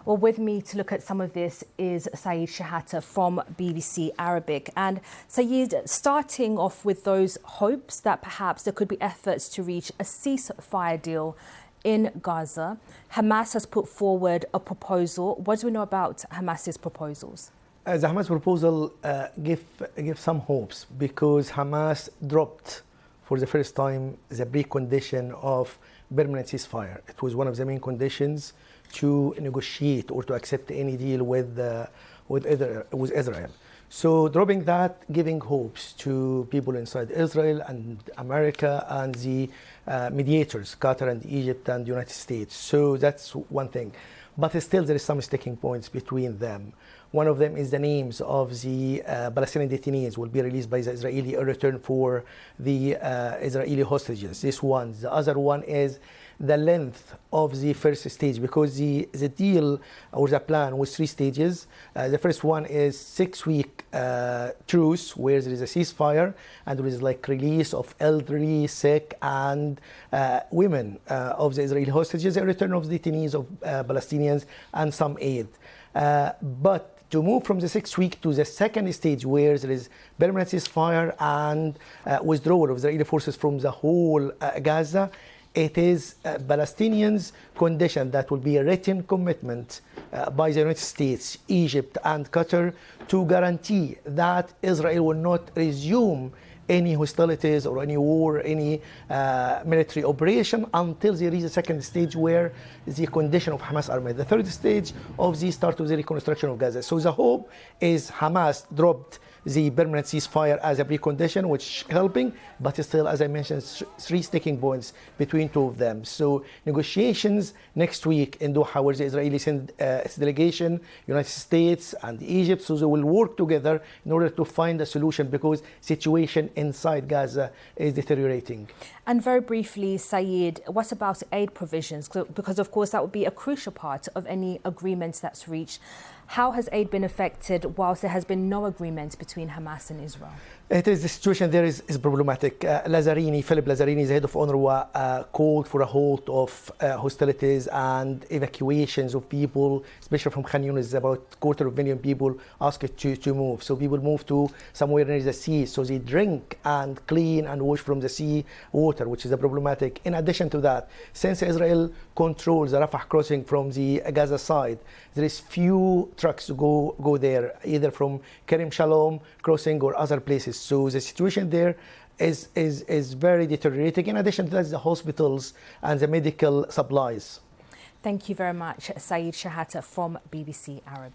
Well, with me to look at some of this is Shehata from BBC Arabic. And Sayed, starting off with those hopes that perhaps there could be efforts to reach a ceasefire deal in Gaza, Hamas has put forward a proposal. What do we know about Hamas's proposals? The Hamas proposal give some hopes because Hamas dropped for the first time the precondition of permanent ceasefire. It was one of the main conditions to negotiate or to accept any deal with Israel. So dropping that, giving hopes to people inside Israel and America and the mediators, Qatar and Egypt and the United States. So that's one thing. But still there is some sticking points between them. One of them is the names of the Palestinian detainees will be released by the Israeli in return for the Israeli hostages. This one. The other one is the length of the first stage, because the deal or the plan was 3 stages. The first one is 6-week truce where there is a ceasefire and there is like release of elderly, sick and women of the Israeli hostages in return of the detainees of Palestinians and some aid. But to move from the 6-week to the second stage where there is permanent ceasefire and withdrawal of Israeli forces from the whole Gaza, it is Palestinians' condition that will be a written commitment by the United States, Egypt and Qatar to guarantee that Israel will not resume any hostilities or any war, any military operation until there is a second stage where the condition of Hamas are met. The third stage of the start of the reconstruction of Gaza. So the hope is Hamas dropped the permanent ceasefire as a precondition, which is helping, but still, as I mentioned, 3 sticking points between 2 of them. So negotiations next week in Doha, where the Israelis send its delegation, United States and Egypt, so they will work together in order to find a solution because situation inside Gaza is deteriorating. And very briefly, Sayed, what about aid provisions? Because, of course, that would be a crucial part of any agreement that's reached. How has aid been affected whilst there has been no agreement between Hamas and Israel? It is, the situation there is problematic. Philip Lazzarini, the head of UNRWA, called for a halt of hostilities and evacuations of people, especially from Khan Yunis. About 250,000 people asked to move. So people move to somewhere near the sea. So they drink and clean and wash from the sea water, which is a problematic. In addition to that, since Israel controls the Rafah crossing from the Gaza side, there is few trucks to go there, either from Kerem Shalom crossing or other places. So the situation there is very deteriorating. In addition to that, the hospitals and the medical supplies. Thank you very much, Sayed Shehata from BBC Arabic.